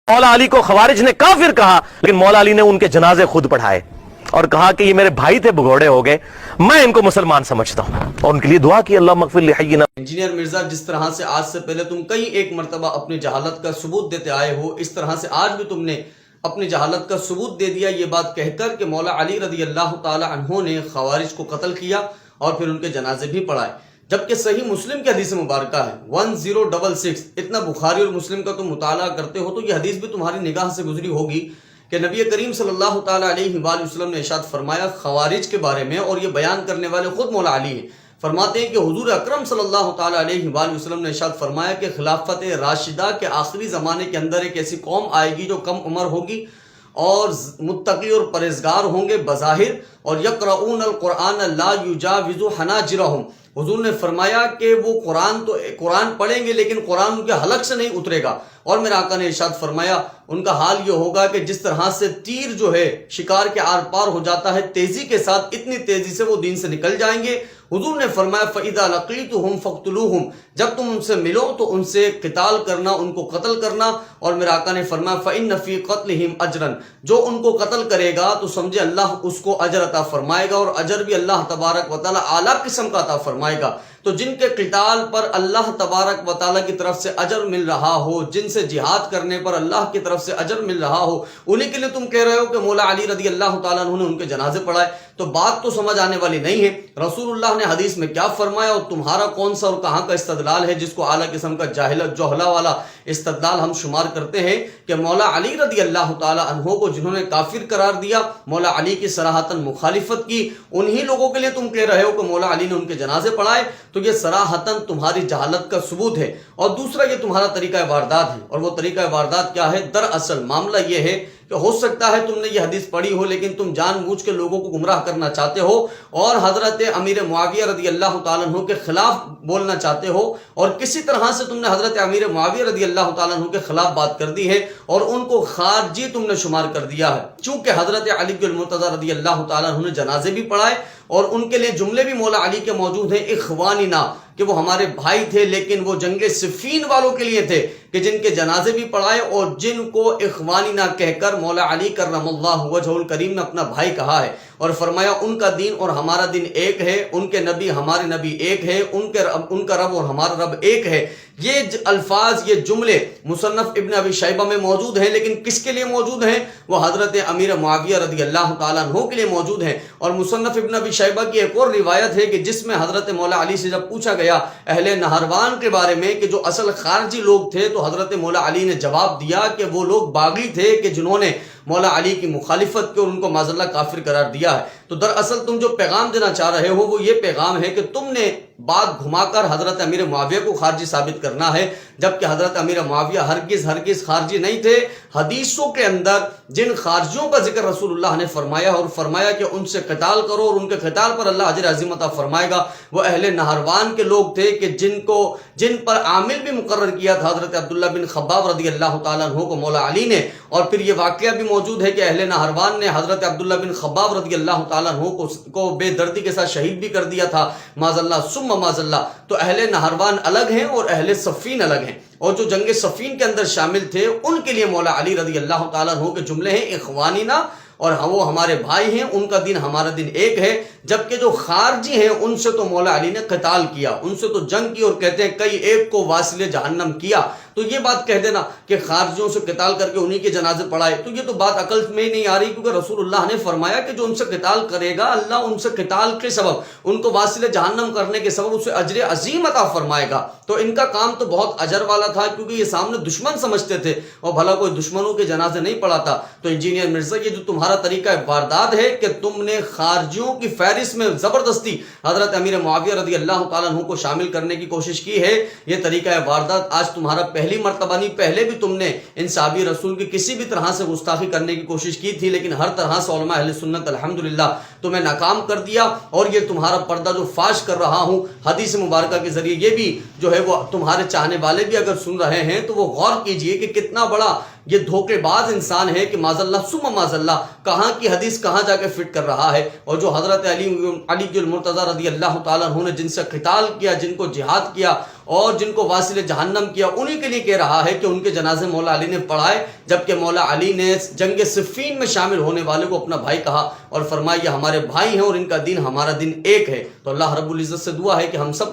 مولا علی کو خوارج نے کافر کہا، لیکن مولا علی نے ان کے جنازے خود پڑھائے اور کہا کہ یہ میرے بھائی تھے، بگوڑے ہو گئے، میں ان کو مسلمان سمجھتا ہوں، اور ان کے لیے دعا کی اللہ مغفر لحینا۔ انجینئر مرزا، جس طرح سے آج سے پہلے تم کئی ایک مرتبہ اپنی جہالت کا ثبوت دیتے آئے ہو، اس طرح سے آج بھی تم نے اپنی جہالت کا ثبوت دے دیا یہ بات کہہ کر کہ مولا علی رضی اللہ تعالی عنہ نے خوارج کو قتل کیا اور پھر ان کے جنازے بھی پڑھائے، جبکہ صحیح مسلم کی حدیث مبارکہ ہے 1066۔ اتنا بخاری اور مسلم کا تم مطالعہ کرتے ہو تو یہ حدیث بھی تمہاری نگاہ سے گزری ہوگی کہ نبی کریم صلی اللہ تعالی علیہ وآلہ وسلم نے ارشاد فرمایا خوارج کے بارے میں، اور یہ بیان کرنے والے خود مولا علی ہیں۔ فرماتے ہیں کہ حضور اکرم صلی اللہ تعالی علیہ وآلہ وسلم نے ارشاد فرمایا کہ خلافت راشدہ کے آخری زمانے کے اندر ایک ایسی قوم آئے گی جو کم عمر ہوگی اور متقی اور پرہیزگار ہوں گے بظاہر، اور یقرؤون القرآن لا یجاوز حناجرہم۔ حضور نے فرمایا کہ وہ قرآن پڑھیں گے لیکن قرآن ان کے حلق سے نہیں اترے گا، اور میرے آقا نے ارشاد فرمایا ان کا حال یہ ہوگا کہ جس طرح سے تیر جو ہے شکار کے آر پار ہو جاتا ہے تیزی کے ساتھ، اتنی تیزی سے وہ دین سے نکل جائیں گے۔ حضور نے فرمایا فَإِذَا لَقِيتُهُمْ فَاقْتُلُوهُمْ، جب تم ان سے ملو تو ان سے قتال کرنا، ان کو قتل کرنا، اور میرے آقا نے فرمایا فَإِنَّ فِي قَتْلِهِمْ أَجْرًا، جو ان کو قتل کرے گا تو سمجھے اللہ اس کو اجر عطا فرمائے گا، اور اجر بھی اللہ تبارک و تعالی اعلیٰ قسم کا عطا فرمائے گا۔ تو جن کے قتال پر اللہ تبارک و تعالیٰ کی طرف سے اجر مل رہا ہو، جن سے جہاد کرنے پر اللہ کی طرف سے اجر مل رہا ہو، انہی کے لیے تم کہہ رہے ہو کہ مولا علی رضی اللہ تعالیٰ عنہ نے ان کے جنازے پڑھائے، تو بات تو سمجھ آنے والی نہیں ہے۔ رسول اللہ نے حدیث میں کیا فرمایا اور تمہارا کون سا اور کہاں کا استدلال ہے جس کو اعلیٰ قسم کا جوہلا والا استدلال ہم شمار کرتے ہیں کہ مولا علی رضی اللہ تعالیٰ عنہ کو جنہوں نے کافر قرار دیا، مولا علی کی صراحتاً مخالفت کی، انہی لوگوں کے لیے تم کہہ رہے ہو کہ مولا علی نے ان کے جنازے پڑھائے، تو یہ صراحتاً تمہاری جہالت کا ثبوت ہے۔ اور دوسرا یہ تمہارا طریقہ واردات ہے، اور وہ طریقہ واردات کیا ہے؟ دراصل معاملہ یہ ہے کہ ہو سکتا ہے تم نے یہ حدیث پڑھی ہو لیکن تم جان بوجھ کے لوگوں کو گمراہ کرنا چاہتے ہو اور حضرت امیر معاویہ رضی اللہ تعالیٰ عنہ کے خلاف بولنا چاہتے ہو، اور کسی طرح سے تم نے حضرت امیر معاویہ رضی اللہ تعالیٰ عنہ کے خلاف بات کر دی ہے اور ان کو خارجی تم نے شمار کر دیا ہے۔ چونکہ حضرت علی المرتضیٰ رضی اللہ تعالیٰ عنہ نے جنازے بھی پڑھائے اور ان کے لیے جملے بھی مولا علی کے موجود ہیں اخواننا، کہ وہ ہمارے بھائی تھے، لیکن وہ جنگ صفین والوں کے لیے تھے کہ جن کے جنازے بھی پڑھائے اور جن کو اخواننا کہہ کر مولا علی کرم اللہ وجہہ الکریم نے اپنا بھائی کہا ہے، اور فرمایا ان کا دین اور ہمارا دین ایک ہے، ان کے نبی ہمارے نبی ایک ہے، ان کا رب اور ہمارا رب ایک ہے۔ یہ الفاظ، یہ جملے مصنف ابن ابی شیبہ میں موجود ہیں، لیکن کس کے لیے موجود ہیں؟ وہ حضرت امیر معاویہ رضی اللہ تعالیٰ عنہ کے لیے موجود ہیں۔ اور مصنف ابن ابی شیبہ کی ایک اور روایت ہے کہ جس میں حضرت مولا علی سے جب پوچھا گیا اہل نہروان کے بارے میں کہ جو اصل خارجی لوگ تھے، تو حضرت مولا علی نے جواب دیا کہ وہ لوگ باغی تھے کہ جنہوں نے مولا علی کی مخالفت کی اور ان کو معاذ اللہ کافر قرار دیا ہے۔ تو دراصل تم جو پیغام دینا چاہ رہے ہو وہ یہ پیغام ہے کہ تم نے بات گھما کر حضرت امیر معاویہ کو خارجی ثابت کرنا ہے، جبکہ حضرت امیر معاویہ ہرگز خارجی نہیں تھے۔ حدیثوں کے اندر جن خارجیوں کا ذکر رسول اللہ نے فرمایا اور فرمایا کہ ان سے قتال کرو اور ان کے قتال پر اللہ اجر عظیم عطا فرمائے گا، وہ اہل نہروان کے لوگ تھے کہ جن پر عامل بھی مقرر کیا تھا حضرت عبداللہ بن خباب رضی اللہ تعالیٰ عنہ کو مولا علی نے۔ اور پھر یہ واقعہ بھی موجود ہے کہ اہل نہروان نے حضرت عبداللہ بن خباب رضی اللہ تعالیٰ عنہ کو بے دردی کے ساتھ شہید بھی کر دیا تھا، معاذ اللہ ثم معاذ اللہ۔ تو اہل نہروان الگ ہیں اور اہل صفین الگ ہیں، اور جو جنگ صفین کے اندر شامل تھے ان کے لیے مولا علی رضی اللہ تعالیٰ عنہ کے جملے ہیں اخوانینا، اور وہ ہمارے بھائی ہیں، ان کا دین ہمارا دین ایک ہے۔ جبکہ جو خارجی ہیں ان سے تو مولا علی نے قتال کیا، ان سے تو جنگ کی، اور کہتے ہیں کئی ایک کو واصل جہنم کیا۔ تو یہ بات کہہ دینا کہ خارجیوں سے قتال کر کے انہی کے جنازے پڑھائے، تو یہ تو بات عقل میں ہی نہیں آ رہی، کیونکہ رسول اللہ نے فرمایا کہ جو ان سے قتال کرے گا اللہ ان سے قتال کے سبب، ان کو واصل جہنم کرنے کے سبب اسے اجر عظیم عطا فرمائے گا۔ تو ان کا کام تو بہت اجر والا تھا، کیونکہ یہ سامنے دشمن سمجھتے تھے اور بھلا کوئی دشمنوں کے جنازے نہیں پڑھاتا۔ تو انجینئر مرزا، یہ جو تمہارا طریقہ واردات ہے کہ تم نے خارجیوں کی فہرست میں زبردستی حضرت امیر معاویہ رضی اللہ تعالیٰ عنہ کو شامل کرنے کی کوشش کی ہے، یہ طریقہ واردات آج تمہارا پہلی مرتبہ نہیں، پہلے بھی تم نے ان صحابی رسول کی کسی بھی طرح سے گستاخی کرنے کی کوشش کی تھی، لیکن ہر طرح سے علماء اہل سنت الحمدللہ تمہیں ناکام کر دیا۔ اور یہ تمہارا پردہ جو فاش کر رہا ہوں حدیث مبارکہ کے ذریعے، یہ بھی جو ہے وہ تمہارے چاہنے والے بھی اگر سن رہے ہیں تو وہ غور کیجئے کہ کتنا بڑا یہ دھوکے باز انسان ہے کہ معاذ اللہ ثم معاذ اللہ کہاں کی حدیث کہاں جا کے فٹ کر رہا ہے۔ اور جو حضرت علی المرتضیٰ رضی اللہ تعالیٰ عنہ نے جن سے قتال کیا، جن کو جہاد کیا، اور جن کو واصل جہنم کیا انہی کے لیے کہہ رہا ہے کہ ان کے جنازے مولا علی نے پڑھائے، جبکہ مولا علی نے جنگ صفین میں شامل ہونے والے کو اپنا بھائی کہا اور فرمایا یہ ہمارے بھائی ہیں اور ان کا دین ہمارا دین ایک ہے۔ تو اللہ رب العزت سے دعا ہے کہ ہم سب